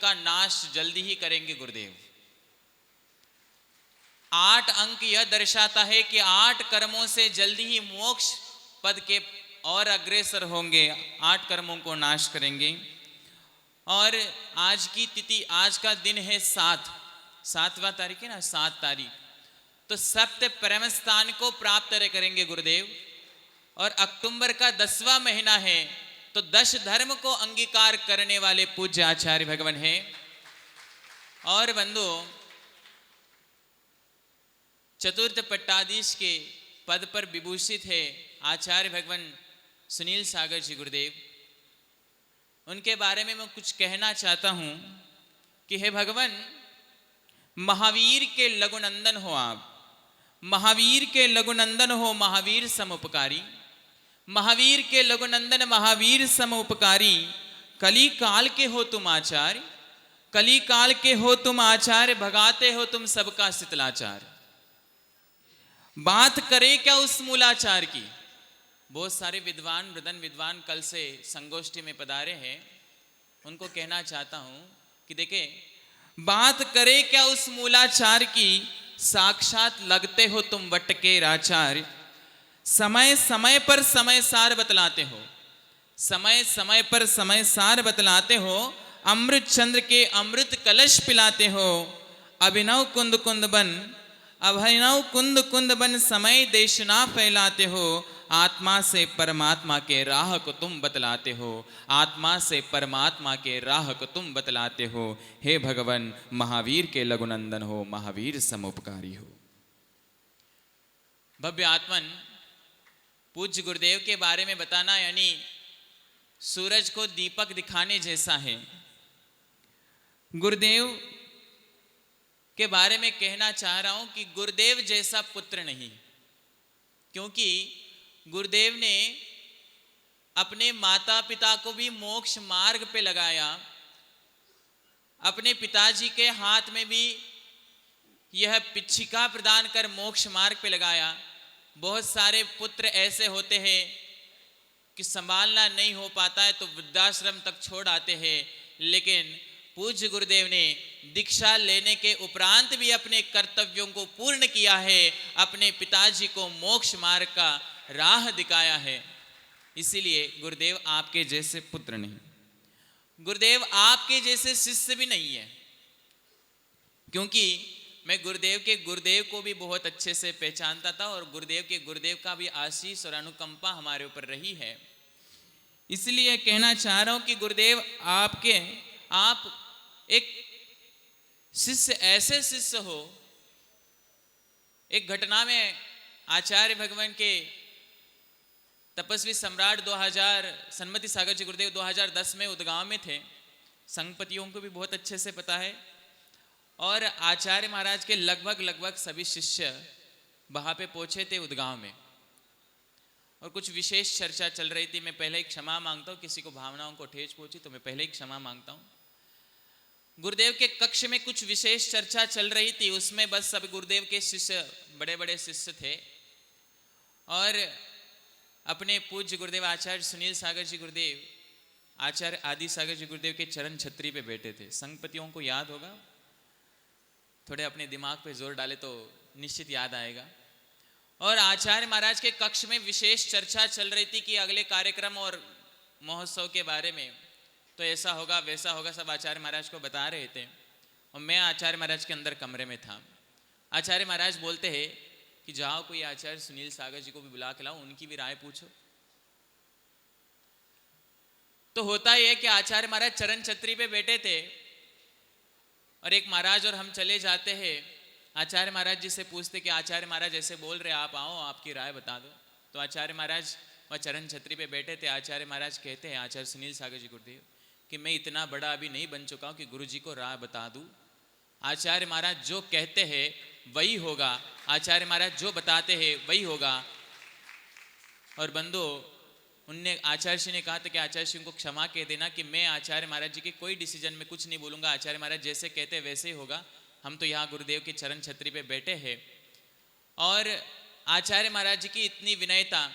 का नाश जल्दी ही करेंगे गुरुदेव। 8 अंक यह दर्शाता है कि 8 कर्मों से जल्दी ही मोक्ष पद के और अग्रसर होंगे, 8 कर्मों को नाश करेंगे। और आज की तिथि, आज का दिन है 7वां तारीख है ना, 7 तारीख, तो सप्त परम स्थान को प्राप्त करेंगे गुरुदेव। और अक्टूबर का 10वां महीना है, तो 10 धर्म को अंगीकार करने वाले पूज्य आचार्य भगवान हैं। और बंधु, चतुर्थ पट्टाधीश के पद पर विभूषित है आचार्य भगवान सुनील सागर जी गुरुदेव। उनके बारे में मैं कुछ कहना चाहता हूं कि हे भगवान, महावीर के लघुनंदन हो आप, महावीर के लघुनंदन हो, महावीर समुपकारी, महावीर के लघुनंदन, महावीर समुपकारी। कली काल के हो तुम आचार्य, कली काल के हो तुम आचार्य, भगाते हो तुम सबका शीतलाचार। बात करें क्या उस मूलाचार की। बहुत सारे विद्वान, वृदन विद्वान कल से संगोष्ठी में पधारे हैं, उनको कहना चाहता हूं कि देखे, बात करे क्या उस मूलाचार की, साक्षात लगते हो तुम वट के राचार्य। समय समय पर समय सार बतलाते हो, समय समय पर समय सार बतलाते हो, अमृत चंद्र के अमृत कलश पिलाते हो। अभिनव कुंद कुंद बन, अभिनव कुंद कुंद बन, समय देशना फैलाते हो। आत्मा से परमात्मा के राह को तुम बतलाते हो, आत्मा से परमात्मा के राह को तुम बतलाते हो। हे भगवान, महावीर के लघुनंदन हो, महावीर समुपकारी हो। भव्य आत्मन पूज्य गुरुदेव के बारे में बताना यानी सूरज को दीपक दिखाने जैसा है। गुरुदेव के बारे में कहना चाह रहा हूं कि गुरुदेव जैसा पुत्र नहीं, क्योंकि गुरुदेव ने अपने माता पिता को भी मोक्ष मार्ग पे लगाया, अपने पिताजी के हाथ में भी यह पिच्छिका प्रदान कर मोक्ष मार्ग पे लगाया। बहुत सारे पुत्र ऐसे होते हैं कि संभालना नहीं हो पाता है तो वृद्धाश्रम तक छोड़ आते हैं, लेकिन पूज्य गुरुदेव ने दीक्षा लेने के उपरांत भी अपने कर्तव्यों को पूर्ण किया है, अपने पिताजी को मोक्ष मार्ग का राह दिखाया है। इसीलिए गुरुदेव आपके जैसे पुत्र नहीं, गुरुदेव आपके जैसे शिष्य भी नहीं है। क्योंकि मैं गुरुदेव के गुरुदेव को भी बहुत अच्छे से पहचानता था और गुरुदेव के गुरुदेव का भी आशीष और अनुकंपा हमारे ऊपर रही है। इसलिए कहना चाह रहा हूं कि गुरुदेव आप एक शिष्य, ऐसे शिष्य हो। एक घटना में आचार्य भगवान के तपस्वी सम्राट 2000 सन्मति सागर जी गुरुदेव 2010 में उदगांव में थे। संगपतियों को भी बहुत अच्छे से पता है। और आचार्य महाराज के लगभग सभी शिष्य वहां पे पहुंचे थे उदगांव में, और कुछ विशेष चर्चा चल रही थी। मैं पहले ही क्षमा मांगता हूं, किसी को भावनाओं को ठेस पहुंची तो मैं पहले ही क्षमा मांगता हूं। गुरुदेव के कक्ष में कुछ विशेष चर्चा चल रही थी, उसमें बस सब गुरुदेव के शिष्य, बड़े बड़े शिष्य थे, और अपने पूज्य गुरुदेव आचार्य सुनील सागर जी गुरुदेव, आचार्य आदि सागर जी गुरुदेव के चरण छत्री पे बैठे थे। संगपतियों को याद होगा, थोड़े अपने दिमाग पे जोर डाले तो निश्चित याद आएगा। और आचार्य महाराज के कक्ष में विशेष चर्चा चल रही थी कि अगले कार्यक्रम और महोत्सव के बारे में, तो ऐसा होगा वैसा होगा, सब आचार्य महाराज को बता रहे थे। और मैं आचार्य महाराज के अंदर कमरे में था। आचार्य महाराज बोलते हैं कि जाओ कोई आचार्य सुनील सागर जी को भी बुला के लाओ, उनकी भी राय पूछो। तो होता यह है कि आचार्य महाराज चरण छत्री पे बैठे थे और एक महाराज और हम चले जाते हैं। आचार्य महाराज जी से पूछते कि आचार्य महाराज ऐसे बोल रहे, आप आओ, आपकी राय बता दो। तो आचार्य महाराज वह चरण छत्री पे बैठे थे। आचार्य महाराज कहते हैं आचार्य सुनील सागर जी गुरुदेव कि मैं इतना बड़ा अभी नहीं बन चुका हूं कि गुरु जी को राय बता दूं। आचार्य महाराज जो कहते हैं वही होगा, आचार्य महाराज जो बताते हैं वही होगा। और बंधु, उनने आचार्य श्री ने कहा था कि आचार्य श्री को क्षमा कह देना कि मैं आचार्य महाराज जी के कोई डिसीजन में कुछ नहीं बोलूंगा, आचार्य महाराज जैसे कहते हैं वैसे ही होगा। हम तो यहाँ गुरुदेव के चरण छत्री पे बैठे हैं। और आचार्य महाराज जी की इतनी विनयता,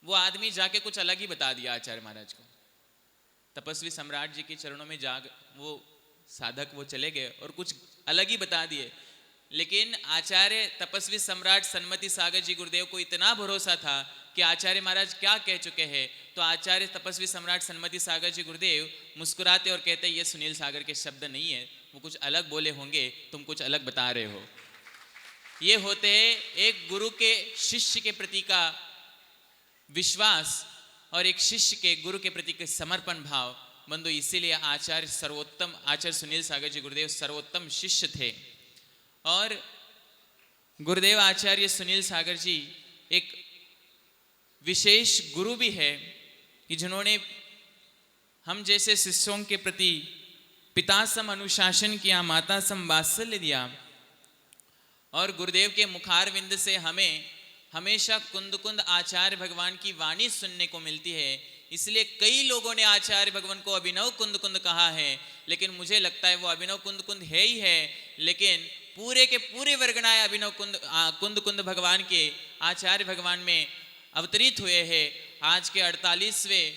वो आदमी जाके कुछ अलग ही बता दिया आचार्य महाराज को। तपस्वी सम्राट जी के चरणों में वो साधक वो चले गए और कुछ अलग ही बता दिए। लेकिन आचार्य तपस्वी सम्राट सन्मति सागर जी गुरुदेव को इतना भरोसा था कि आचार्य महाराज क्या कह चुके हैं, तो आचार्य तपस्वी सम्राट सन्मति सागर जी गुरुदेव मुस्कुराते और कहते ये सुनील सागर के शब्द नहीं है, वो कुछ अलग बोले होंगे, तुम कुछ अलग बता रहे हो। ये होते हैं एक गुरु के शिष्य के प्रति का विश्वास और एक शिष्य के गुरु के प्रति के समर्पण भाव। बंधु इसीलिए आचार्य सर्वोत्तम, आचार्य सुनील सागर जी गुरुदेव सर्वोत्तम शिष्य थे। और गुरुदेव आचार्य सुनील सागर जी एक विशेष गुरु भी है कि जिन्होंने हम जैसे शिष्यों के प्रति पिता सम अनुशासन किया, माता सम वात्सल्य दिया। और गुरुदेव के मुखारविंद से हमें हमेशा कुंद कुंद आचार्य भगवान की वाणी सुनने को मिलती है। इसलिए कई लोगों ने आचार्य भगवान को अभिनव कुंद कुंद कहा है, लेकिन मुझे लगता है वो अभिनव कुंद कुंद है ही है, लेकिन पूरे के पूरे वर्गणाएं अभिनव कुंद कुंद भगवान के आचार्य भगवान में अवतरित हुए हैं। आज के 48वें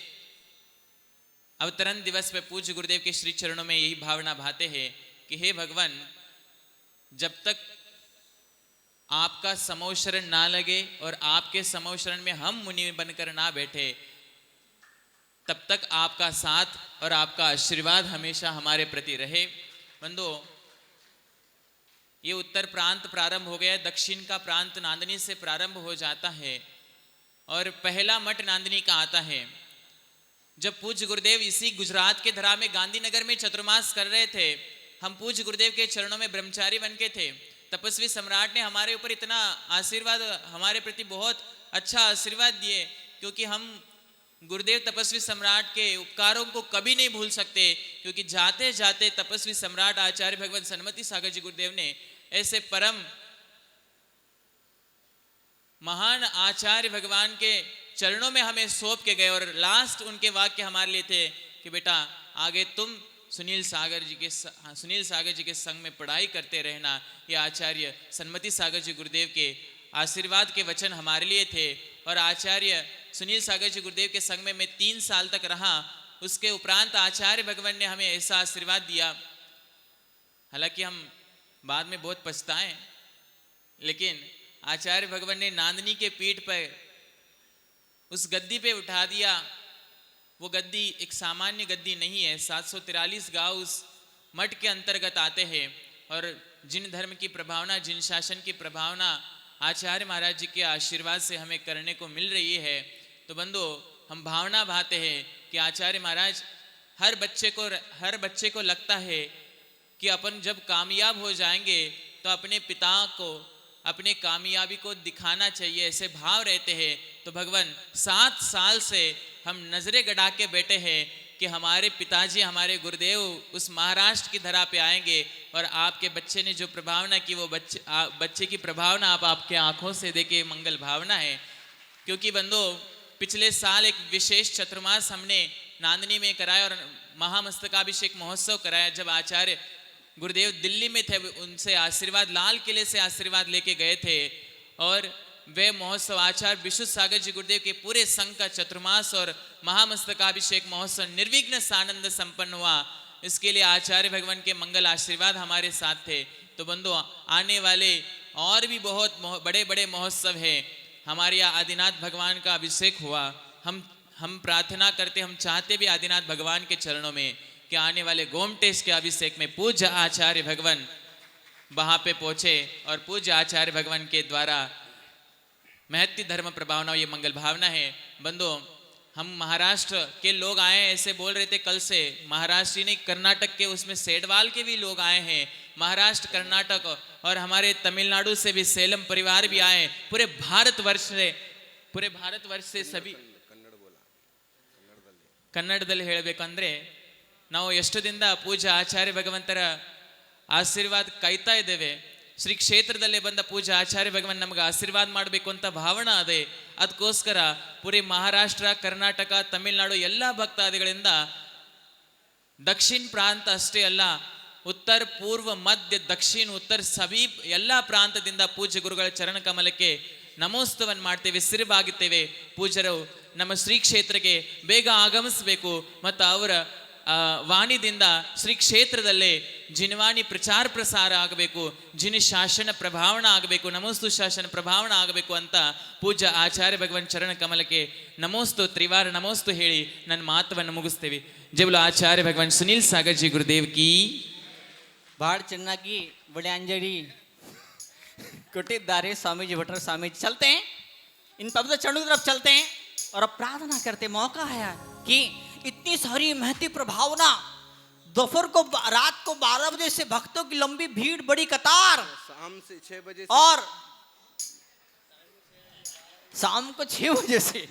अवतरण दिवस पे पूज्य गुरुदेव के श्री चरणों में यही भावना भाते हैं कि हे भगवान, जब तक आपका समोशरण ना लगे और आपके समोशरण में हम मुनि बनकर ना बैठे, तब तक आपका साथ और आपका आशीर्वाद हमेशा हमारे प्रति रहे। बंधु ये उत्तर प्रांत प्रारंभ हो गया, दक्षिण का प्रांत नांदनी से प्रारंभ हो जाता है और पहला मठ नांदनी का आता है। जब पूज्य गुरुदेव इसी गुजरात के धरा में गांधीनगर में चतुर्मास कर रहे थे, हम पूज्य गुरुदेव के चरणों में ब्रह्मचारी बन के थे। तपस्वी सम्राट ने हमारे ऊपर इतना आशीर्वाद, हमारे प्रति बहुत अच्छा आशीर्वाद दिए, क्योंकि हम गुरुदेव तपस्वी सम्राट के उपकारों को कभी नहीं भूल सकते। क्योंकि जाते जाते तपस्वी सम्राट आचार्य भगवान सन्मति सागर जी गुरुदेव ने ऐसे परम महान आचार्य भगवान के चरणों में हमें सौंप के गए और लास्ट उनके वाक्य हमारे लिए थे कि बेटा आगे तुम सुनील सागर जी के संग में पढ़ाई करते रहना। ये आचार्य सन्मति सागर जी गुरुदेव के आशीर्वाद के वचन हमारे लिए थे। और आचार्य सुनील सागर जी गुरुदेव के संग में मैं 3 साल तक रहा। उसके उपरांत आचार्य भगवान ने हमें ऐसा आशीर्वाद दिया, हालांकि हम बाद में बहुत पछताए, लेकिन आचार्य भगवान ने नांदनी के पीठ पर उस गद्दी पे उठा दिया। वो गद्दी एक सामान्य गद्दी नहीं है। 743 गांव उस मठ के अंतर्गत आते हैं और जिन धर्म की प्रभावना, जिन शासन की प्रभावना आचार्य महाराज जी के आशीर्वाद से हमें करने को मिल रही है, तो बंधु हम भावना भाते हैं कि आचार्य महाराज हर बच्चे को लगता है कि अपन जब कामयाब हो जाएंगे तो अपने पिता को अपने कामयाबी को दिखाना चाहिए, ऐसे भाव रहते हैं। तो भगवान 7 साल से हम नजरें गड़ा के बैठे हैं कि हमारे पिताजी, हमारे गुरुदेव उस महाराष्ट्र की धरा पे आएंगे और आपके बच्चे ने जो प्रभावना की, वो बच्चे की प्रभावना आप आपके आंखों से देखे, मंगल भावना है। क्योंकि बंधु पिछले साल एक विशेष चतुर्मास हमने नांदनी में कराया और महामस्तकाभिषेक महोत्सव कराया। जब आचार्य गुरुदेव दिल्ली में थे, उनसे आशीर्वाद, लाल किले से आशीर्वाद लेके गए थे और वे महोत्सव आचार्य विशुद्ध सागर जी गुरुदेव के पूरे संघ का चतुर्मास और महामस्तकाभिषेक महोत्सव निर्विघ्न सानंद संपन्न हुआ। इसके लिए आचार्य भगवान के मंगल आशीर्वाद हमारे साथ थे। तो बंधु आने वाले और भी बहुत बड़े बड़े महोत्सव हैं। हमारे यहाँ आदिनाथ भगवान का अभिषेक हुआ। हम प्रार्थना करते, हम चाहते भी आदिनाथ भगवान के चरणों में कि आने वाले गोमटेश के अभिषेक में पूज्य आचार्य भगवान वहां पे पहुंचे और पूज्य आचार्य भगवान के द्वारा महत्व धर्म प्रभावना, ये मंगल भावना है। बंधु हम महाराष्ट्र के लोग आए, ऐसे बोल रहे थे कल से, महाराष्ट्र ही नहीं कर्नाटक के उसमें सेडवाल के भी लोग आए हैं, महाराष्ट्र कर्नाटक और हमारे तमिलनाडु से भी सेलम परिवार भी आए। पूरे भारतवर्ष से सभी ಕನ್ನಡದಲ್ಲಿ ಹೇಳಬೇಕಂದ್ರೆ ನಾವು ಎಷ್ಟು ದಿನದ ಪೂಜ್ಯ ಆಚಾರ್ಯ ಭಗವಂತರ ಆಶೀರ್ವಾದ ಕಾಯ್ತಾ ಇದ್ದೇವೆ। ಶ್ರೀ ಕ್ಷೇತ್ರದಲ್ಲೇ ಬಂದ ಪೂಜ್ಯ ಆಚಾರ್ಯ ಭಗವಾನ್ ನಮಗೆ ಆಶೀರ್ವಾದ ಮಾಡಬೇಕು ಅಂತ ಭಾವನಾ ಅದೇ। ಅದಕ್ಕೋಸ್ಕರ ಪೂರಿ ಮಹಾರಾಷ್ಟ್ರ, ಕರ್ನಾಟಕ, ತಮಿಳುನಾಡು ಎಲ್ಲ ಭಕ್ತಾದಿಗಳಿಂದ ದಕ್ಷಿಣ ಪ್ರಾಂತ ಅಷ್ಟೇ ಅಲ್ಲ, ಉತ್ತರ, ಪೂರ್ವ, ಮಧ್ಯ, ದಕ್ಷಿಣ, ಉತ್ತರ ಸಭಿ ಎಲ್ಲ ಪ್ರಾಂತದಿಂದ ಪೂಜ್ಯ ಗುರುಗಳ ಚರಣ ಕಮಲಕ್ಕೆ ನಮೋಸ್ತವನ್ ಮಾಡ್ತೇವೆ, ಸಿರಿಬಾಗುತ್ತೇವೆ। ಪೂಜ್ಯರು ನಮ್ಮ ಶ್ರೀ ಕ್ಷೇತ್ರಕ್ಕೆ ಬೇಗ ಆಗಮಿಸಬೇಕು ಮತ್ತು ಅವರ ವಾಣಿದಿಂದ ಶ್ರೀ ಕ್ಷೇತ್ರದಲ್ಲೇ ಜಿನವಾಣಿ ಪ್ರಚಾರ ಪ್ರಸಾರ ಆಗಬೇಕು, ಜಿನ ಶಾಸನ ಪ್ರಭಾವಣ ಆಗಬೇಕು, ನಮೋಸ್ತು ಶಾಸನ ಪ್ರಭಾವಣ ಆಗಬೇಕು ಅಂತ ಪೂಜ್ಯ ಆಚಾರ್ಯ ಭಗವಾನ್ ಚರಣ ಕಮಲಕ್ಕೆ ನಮೋಸ್ತು ತ್ರಿವಾರ ನಮೋಸ್ತು ಹೇಳಿ ನನ್ನ ಮಾತವನ್ನು ಮುಗಿಸ್ತೇವೆ. ಜೈ बोलो आचार्य भगवान सुनील सागर जी गुरुदेव की. ಬಾಳ ಚೆನ್ನಾಗಿ ಬಡ್ಯಾಂಜಡಿ ಕೊಟ್ಟಿದ್ದಾರೆ स्वामी जी भट्टर स्वामी जी. चलते हैं इन पवित्र चरणों की तरफ चलते हैं और अब प्रार्थना करते. मौका है कि इतनी सारी महती प्रभावना, दोपहर को रात को 12 बजे से भक्तों की लंबी भीड़, बड़ी कतार, शाम से 6 बजे और शाम को 6 बजे से